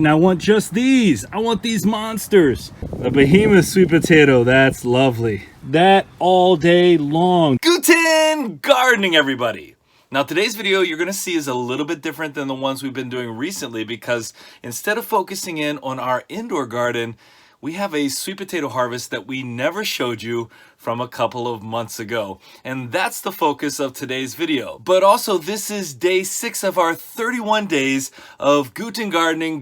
And I want just these. I want these monsters. The behemoth sweet potato, that's lovely. That all day long. Guten gardening, everybody. Now today's video you're gonna see is a little bit different than the ones we've been doing recently, because instead of focusing in on our indoor garden, we have a sweet potato harvest that we never showed you from a couple of months ago. And that's the focus of today's video. But also, this is day 6 of our 31 days of Guten gardening,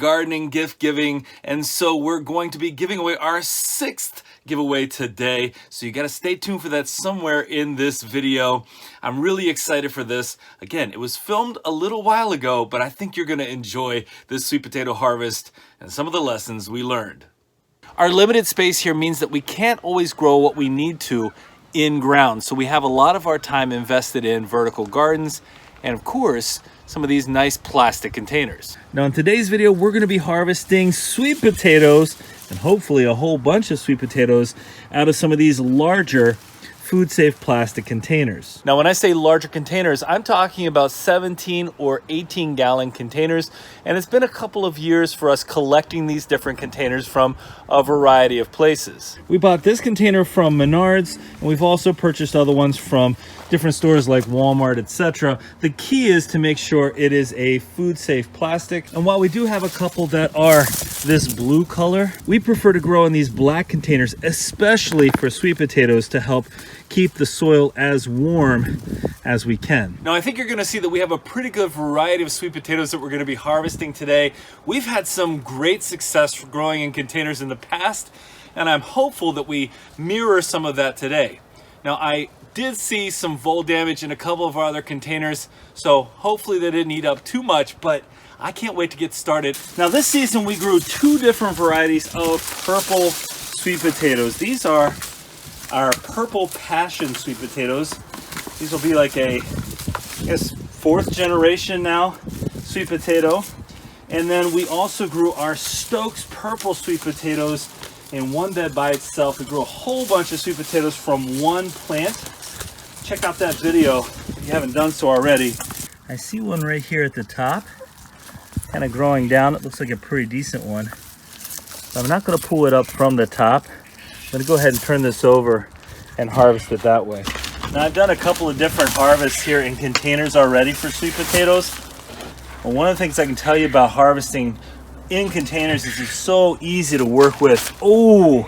gift giving. And so we're going to be giving away our 6th giveaway today. So you gotta stay tuned for that somewhere in this video. I'm really excited for this. Again, it was filmed a little while ago, but I think you're gonna enjoy this sweet potato harvest and some of the lessons we learned. Our limited space here means that we can't always grow what we need to in ground. So we have a lot of our time invested in vertical gardens and, of course, some of these nice plastic containers. Now in today's video, we're going to be harvesting sweet potatoes and hopefully a whole bunch of sweet potatoes out of some of these larger food-safe plastic containers. Now when I say larger containers, I'm talking about 17 or 18 gallon containers, and it's been a couple of years for us collecting these different containers from a variety of places. We bought this container from Menards, and we've also purchased other ones from different stores like Walmart, etc. The key is to make sure it is a food-safe plastic, and while we do have a couple that are this blue color, we prefer to grow in these black containers, especially for sweet potatoes, to help keep the soil as warm as we can. Now I think you're gonna see that we have a pretty good variety of sweet potatoes that we're gonna be harvesting today. We've had some great success growing in containers in the past, and I'm hopeful that we mirror some of that today. Now I did see some vole damage in a couple of our other containers, so hopefully they didn't eat up too much, but I can't wait to get started. Now this season we grew 2 different varieties of purple sweet potatoes. These are our purple passion sweet potatoes. These will be like a, I guess, 4th generation now sweet potato. And then we also grew our Stokes purple sweet potatoes in one bed by itself. We grew a whole bunch of sweet potatoes from one plant. Check out that video if you haven't done so already. I see one right here at the top, kind of growing down. It looks like a pretty decent one. But I'm not going to pull it up from the top. I'm going to go ahead and turn this over and harvest it that way. Now I've done a couple of different harvests here in containers already for sweet potatoes. Well, one of the things I can tell you about harvesting in containers is it's so easy to work with. Oh,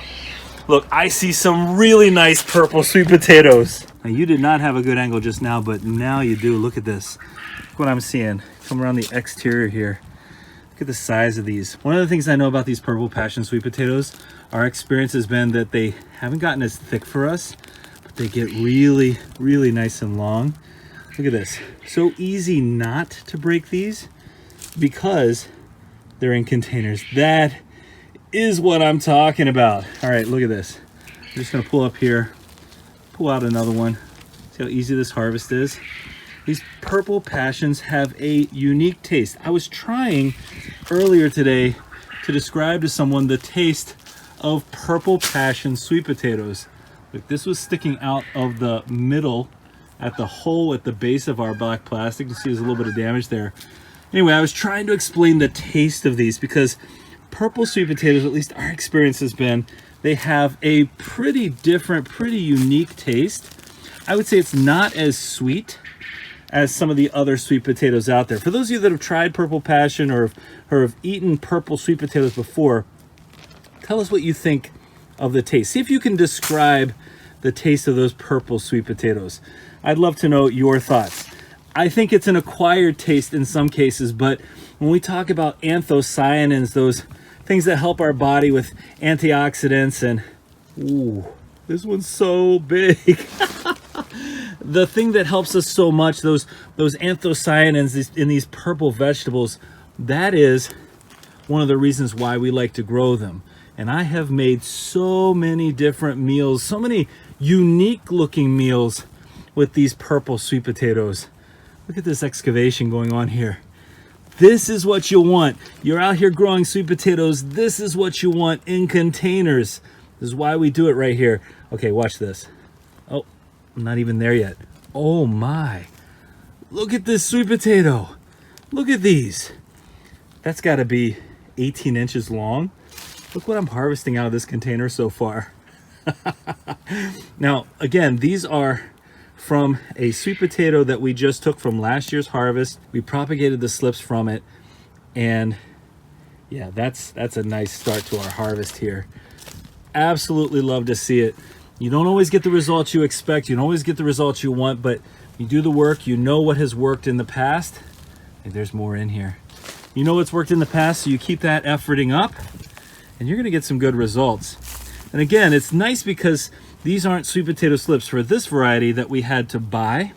look, I see some really nice purple sweet potatoes. Now you did not have a good angle just now, but now you do. Look at this. Look what I'm seeing. Come around the exterior here. Look at the size of these. One of the things I know about these purple passion sweet potatoes, our experience has been that they haven't gotten as thick for us, but they get really, really nice and long. Look at this. So easy not to break these because they're in containers. That is what I'm talking about. All right, look at this. I'm just gonna pull up here, pull out another one. See how easy this harvest is? These purple passions have a unique taste. I was trying earlier today to describe to someone the taste of purple passion sweet potatoes. Look, this was sticking out of the middle at the hole at the base of our black plastic. You see there's a little bit of damage there. Anyway, I was trying to explain the taste of these because purple sweet potatoes, at least our experience has been, they have a pretty different, pretty unique taste. I would say it's not as sweet as some of the other sweet potatoes out there. For those of you that have tried purple passion or have eaten purple sweet potatoes before, tell us what you think of the taste. See if you can describe the taste of those purple sweet potatoes. I'd love to know your thoughts. I think it's an acquired taste in some cases, but when we talk about anthocyanins, those things that help our body with antioxidants, and ooh, this one's so big. The thing that helps us so much, those anthocyanins in these purple vegetables, that is one of the reasons why we like to grow them. And I have made so many different meals, so many unique looking meals with these purple sweet potatoes. Look at this excavation going on here. This is what you want. You're out here growing sweet potatoes. This is what you want in containers. This is why we do it right here. Okay, watch this. Oh, I'm not even there yet. Oh my. Look at this sweet potato. Look at these. That's got to be 18 inches long. Look what I'm harvesting out of this container so far. Now, again, these are from a sweet potato that we just took from last year's harvest. We propagated the slips from it, and yeah, that's a nice start to our harvest here. Absolutely love to see it. You don't always get the results you expect, you don't always get the results you want, but you do the work, you know what has worked in the past. Hey, there's more in here. You know what's worked in the past, so you keep that efforting up, and you're gonna get some good results. And again, it's nice because these aren't sweet potato slips for this variety that we had to buy.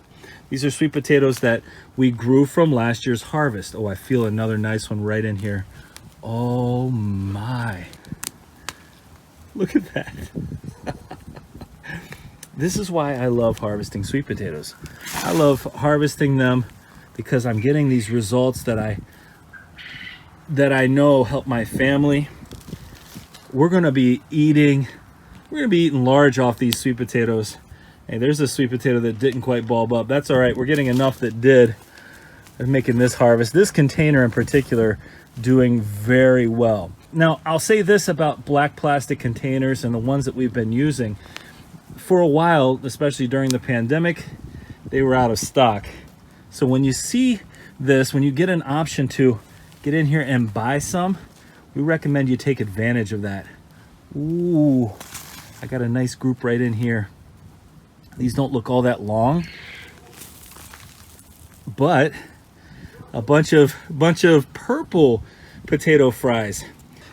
These are sweet potatoes that we grew from last year's harvest. Oh, I feel another nice one right in here. Oh my. Look at that. This is why I love harvesting sweet potatoes. I love harvesting them because I'm getting these results that I know help my family. We're gonna be eating large off these sweet potatoes. Hey, there's a sweet potato that didn't quite bulb up. That's all right, we're getting enough that did. I'm making this harvest. This container in particular doing very well. Now, I'll say this about black plastic containers and the ones that we've been using. For a while, especially during the pandemic, they were out of stock. So when you see this, when you get an option to get in here and buy some, we recommend you take advantage of that. Ooh, I got a nice group right in here. These don't look all that long, but a bunch of purple potato fries.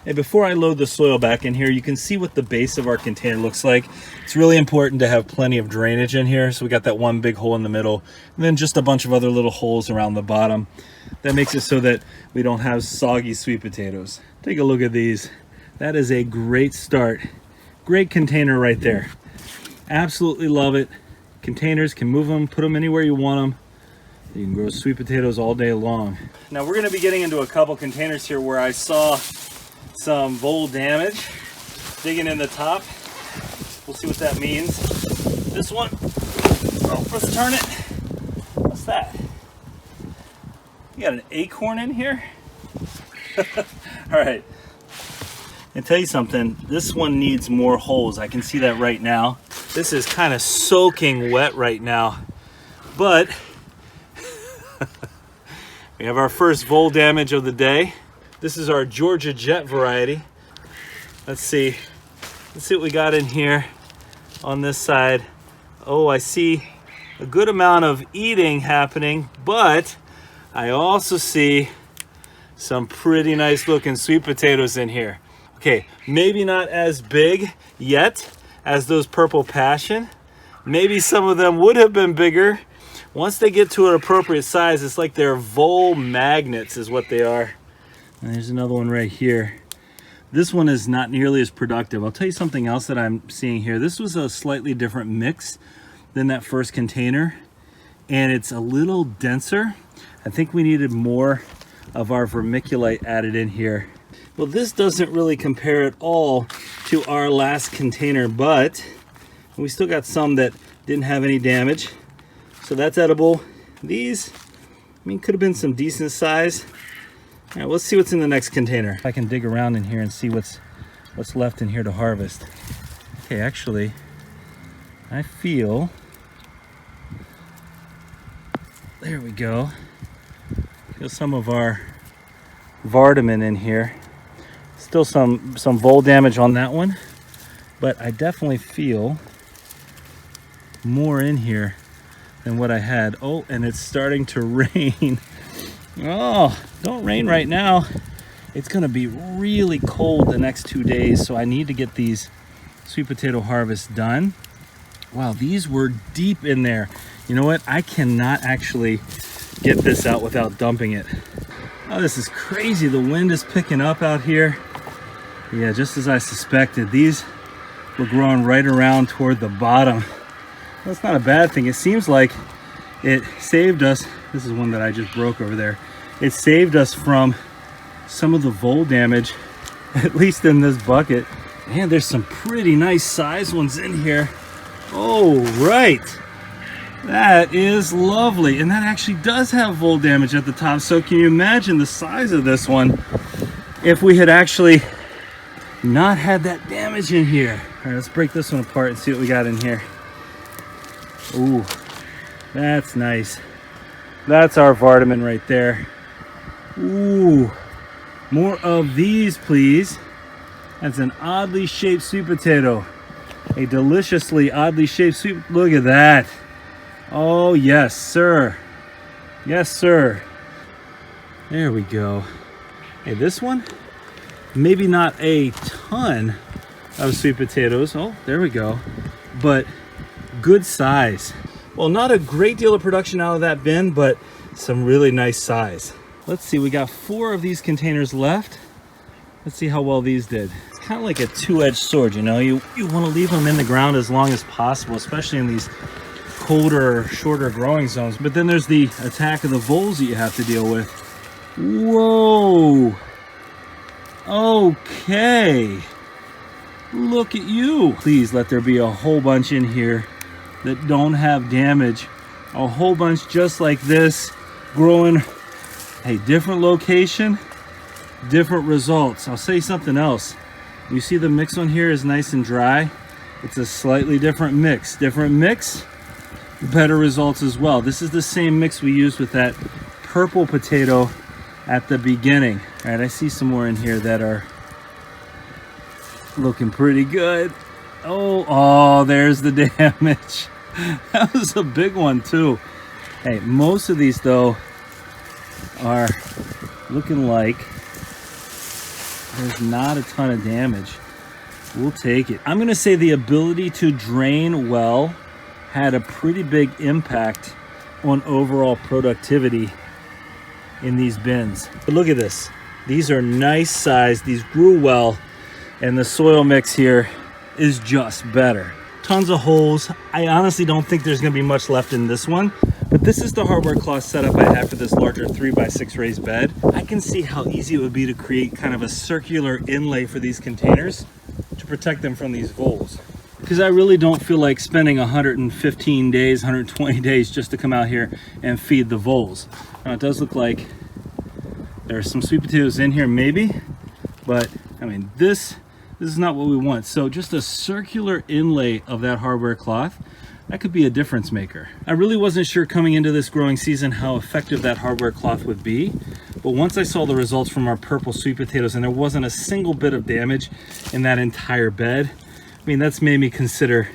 And before I load the soil back in here, you can see what the base of our container looks like. It's really important to have plenty of drainage in here. So we got that one big hole in the middle, and then just a bunch of other little holes around the bottom. That makes it so that we don't have soggy sweet potatoes. Take a look at these. That is a great start. Great container right there. Absolutely love it. Containers, can move them, put them anywhere you want them. You can grow sweet potatoes all day long. Now we're gonna be getting into a couple containers here where I saw some vole damage digging in the top. We'll see what that means. This one, oh, let's turn it. What's that? You got an acorn in here? All right, and tell you something, this one needs more holes. I can see that right now. This is kind of soaking wet right now, but we have our first vole damage of the day. This is our Georgia Jet variety. Let's see what we got in here on this side. Oh, I see a good amount of eating happening, but I also see some pretty nice looking sweet potatoes in here. Okay, maybe not as big yet as those purple passion. Maybe some of them would have been bigger. Once they get to an appropriate size, it's like they're vole magnets is what they are. And there's another one right here. This one is not nearly as productive. I'll tell you something else that I'm seeing here. This was a slightly different mix than that first container, and it's a little denser. I think we needed more of our vermiculite added in here. Well, this doesn't really compare at all to our last container, but we still got some that didn't have any damage. So that's edible. These, I mean, could have been some decent size. All right, let's see what's in the next container. If I can dig around in here and see what's left in here to harvest. Okay, actually, I feel, there we go. Feel some of our Vardaman in here. Still some vole damage on that one, but I definitely feel more in here than what I had. Oh, and it's starting to rain. Oh, don't rain right now. It's gonna be really cold the next 2 days, so I need to get these sweet potato harvests done. Wow, these were deep in there. You know what? I cannot actually get this out without dumping it. Oh, this is crazy. The wind is picking up out here. Yeah, just as I suspected, these were growing right around toward the bottom. That's not a bad thing. It seems like it saved us. This is one that I just broke over there. It saved us from some of the vole damage, at least in this bucket. And there's some pretty nice size ones in here. Oh, right. That is lovely. And that actually does have vole damage at the top. So can you imagine the size of this one? if we had actually not had that damage in here. All right, let's break this one apart and see what we got in here. Ooh, that's nice. That's our Vardaman right there. Ooh, more of these, please. That's an oddly shaped sweet potato. A deliciously oddly shaped sweet. Look at that. Oh, yes, sir. Yes, sir. There we go. Hey, this one, maybe not a ton of sweet potatoes. Oh, there we go. But good size. Well, not a great deal of production out of that bin, but some really nice size. Let's see, we got 4 of these containers left. Let's see how well these did. It's kind of like a two-edged sword, you know? You want to leave them in the ground as long as possible, especially in these colder, shorter growing zones. But then there's the attack of the voles that you have to deal with. Whoa! Okay. Look at you. Please let there be a whole bunch in here that don't have damage. A whole bunch just like this, growing a different location, different results. I'll say something else. You see the mix on here is nice and dry. It's a slightly different mix. Different mix, better results as well. This is the same mix we used with that purple potato at the beginning. All right, I see some more in here that are looking pretty good. Oh, there's the damage. That was a big one too. Hey, most of these though are looking like there's not a ton of damage. We'll take it. I'm gonna say the ability to drain well had a pretty big impact on overall productivity in these bins. But look at this. These are nice size. These grew well, and the soil mix here is just better. Tons of holes. I honestly don't think there's gonna be much left in this one, but this is the hardware cloth setup I have for this larger 3x6 raised bed. I can see how easy it would be to create kind of a circular inlay for these containers to protect them from these voles. Because I really don't feel like spending 115 days, 120 days just to come out here and feed the voles. Now it does look like there's some sweet potatoes in here maybe, but I mean this is not what we want. So just a circular inlay of that hardware cloth, that could be a difference maker. I really wasn't sure coming into this growing season how effective that hardware cloth would be, but once I saw the results from our purple sweet potatoes and there wasn't a single bit of damage in that entire bed, I mean, that's made me consider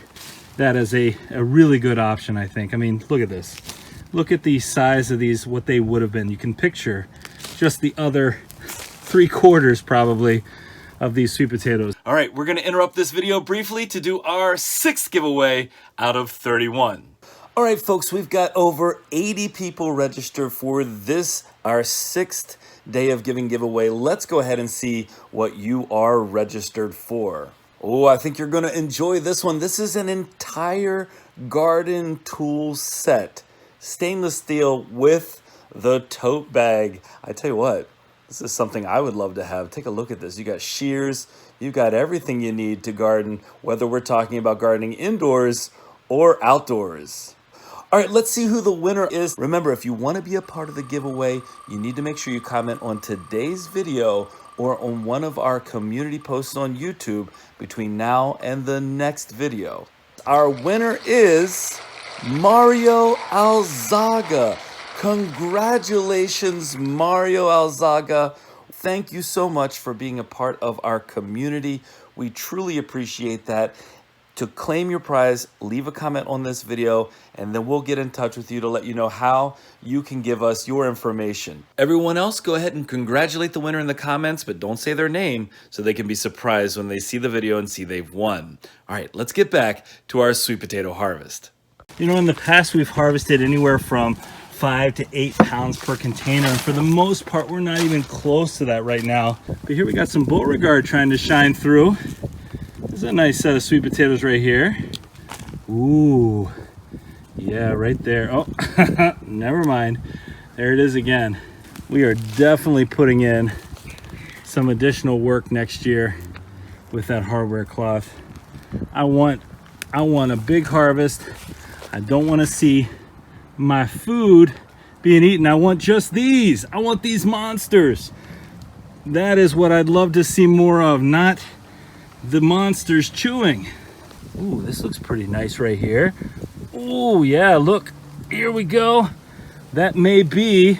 that as a really good option, I think. I mean, look at this. Look at the size of these, what they would have been. You can picture just the other 3/4 probably of these sweet potatoes. All right, we're gonna interrupt this video briefly to do our 6th giveaway out of 31. All right, folks, we've got over 80 people registered for this, our 6th day of giving giveaway. Let's go ahead and see what you are registered for. Oh, I think you're gonna enjoy this one. This is an entire garden tool set. Stainless steel with the tote bag. I tell you what, this is something I would love to have. Take a look at this. You got shears, you've got everything you need to garden, whether we're talking about gardening indoors or outdoors. All right, let's see who the winner is. Remember, if you want to be a part of the giveaway, you need to make sure you comment on today's video or on one of our community posts on YouTube between now and the next video. Our winner is Mario Alzaga. Congratulations, Mario Alzaga. Thank you so much for being a part of our community. We truly appreciate that. To claim your prize, leave a comment on this video, and then we'll get in touch with you to let you know how you can give us your information. Everyone else, go ahead and congratulate the winner in the comments, but don't say their name so they can be surprised when they see the video and see they've won. All right, let's get back to our sweet potato harvest. You know, in the past, we've harvested anywhere from 5 to 8 pounds per container, and for the most part, we're not even close to that right now. But here we got some Beauregard trying to shine through. This is a nice set of sweet potatoes right here. Ooh, yeah, right there. Oh, never mind. There it is again. We are definitely putting in some additional work next year with that hardware cloth. I want a big harvest. I don't want to see my food being eaten. I want just these. I want these monsters. That is what I'd love to see more of, not the monsters chewing. Ooh, this looks pretty nice right here. Ooh, yeah, look, here we go. That may be,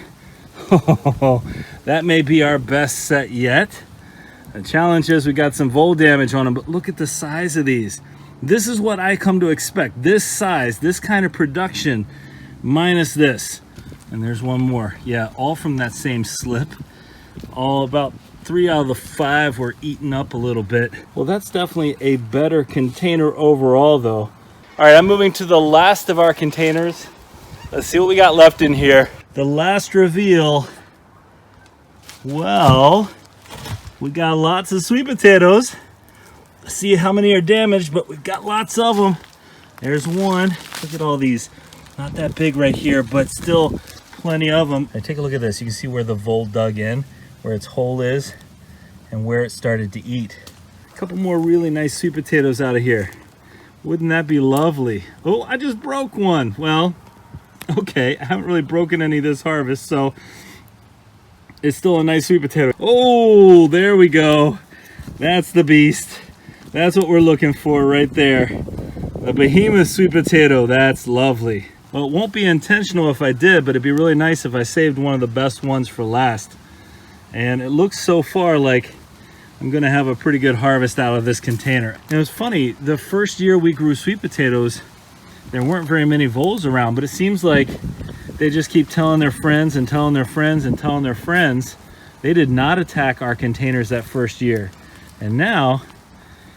that may be our best set yet. The challenge is we got some vole damage on them, but look at the size of these. This is what I come to expect. This size, this kind of production, minus this. And there's one more. Yeah, all from that same slip. All about 3 out of the 5 were eaten up a little bit. Well, that's definitely a better container overall though. All right, I'm moving to the last of our containers. Let's see what we got left in here. The last reveal. Well, we got lots of sweet potatoes. Let's see how many are damaged, but we've got lots of them. There's one. Look at all these. Not that big right here, but still plenty of them. And take a look at this. You can see where the vole dug in, where its hole is, and where it started to eat. A couple more really nice sweet potatoes out of here. Wouldn't that be lovely? Oh, I just broke one. Well, okay, I haven't really broken any this harvest, so it's still a nice sweet potato. Oh, there we go. That's the beast. That's what we're looking for right there. The behemoth sweet potato. That's lovely. Well, it won't be intentional if I did, but it'd be really nice if I saved one of the best ones for last. And it looks so far like I'm gonna have a pretty good harvest out of this container. And it was funny, the first year we grew sweet potatoes, there weren't very many voles around, but it seems like they just keep telling their friends and telling their friends and telling their friends. They did not attack our containers that first year. And now,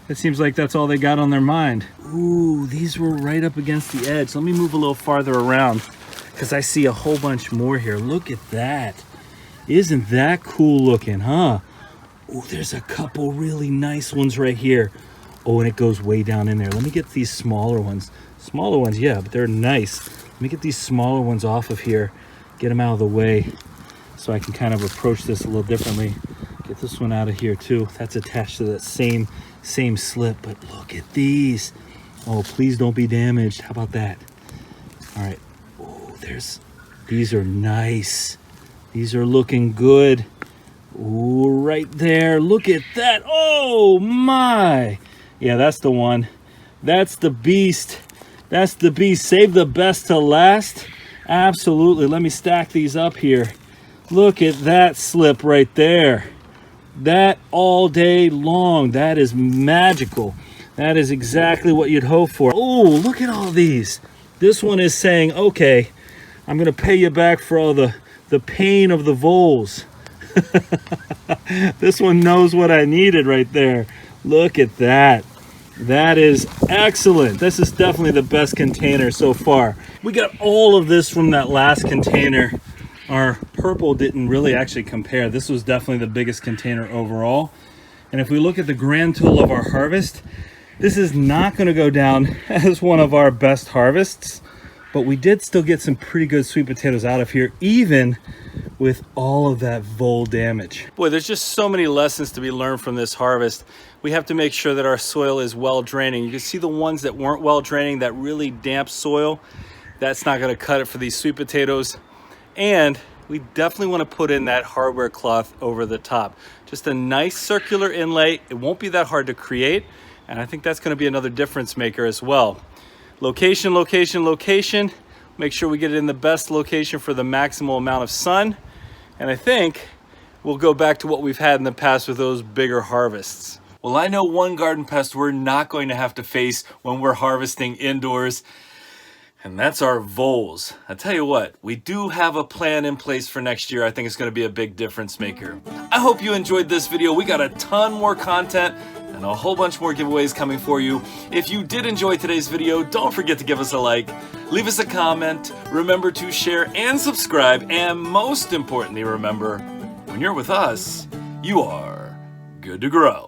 it seems like that's all they got on their mind. Ooh, these were right up against the edge. Let me move a little farther around because I see a whole bunch more here. Look at that. Isn't that cool looking, huh? Oh, there's a couple really nice ones right here. Oh, and it goes way down in there. Let me get these smaller ones. Smaller ones, yeah, but they're nice. Let me get these smaller ones off of here, get them out of the way so I can kind of approach this a little differently. Get this one out of here too. That's attached to that same slip, but look at these. Oh, please don't be damaged. How about that? All right. Oh, these are nice. These are looking good. Ooh, right there. Look at that. Oh my. Yeah, that's the one. That's the beast. That's the beast. Save the best to last. Absolutely. Let me stack these up here. Look at that slip right there. That all day long. That is magical. That is exactly what you'd hope for. Oh, look at all these. This one is saying, okay, I'm going to pay you back for all the pain of the voles. This one knows what I needed right there. Look at that. That is excellent. This is definitely the best container so far. We got all of this from that last container. Our purple didn't really actually compare. This was definitely the biggest container overall. And if we look at the grand total of our harvest, this is not going to go down as one of our best harvests, but we did still get some pretty good sweet potatoes out of here, even with all of that vole damage. Boy, there's just so many lessons to be learned from this harvest. We have to make sure that our soil is well draining. You can see the ones that weren't well draining, that really damp soil, that's not going to cut it for these sweet potatoes. And we definitely want to put in that hardware cloth over the top. Just a nice circular inlay. It won't be that hard to create. And I think that's going to be another difference maker as well. Location, location, location. Make sure we get it in the best location for the maximal amount of sun. And I think we'll go back to what we've had in the past with those bigger harvests. Well, I know one garden pest we're not going to have to face when we're harvesting indoors, and that's our voles. I tell you what, we do have a plan in place for next year. I think it's going to be a big difference maker. I hope you enjoyed this video. We got a ton more content and a whole bunch more giveaways coming for you. If you did enjoy today's video, don't forget to give us a like, leave us a comment, remember to share and subscribe, and most importantly, remember, when you're with us, you are good to grow.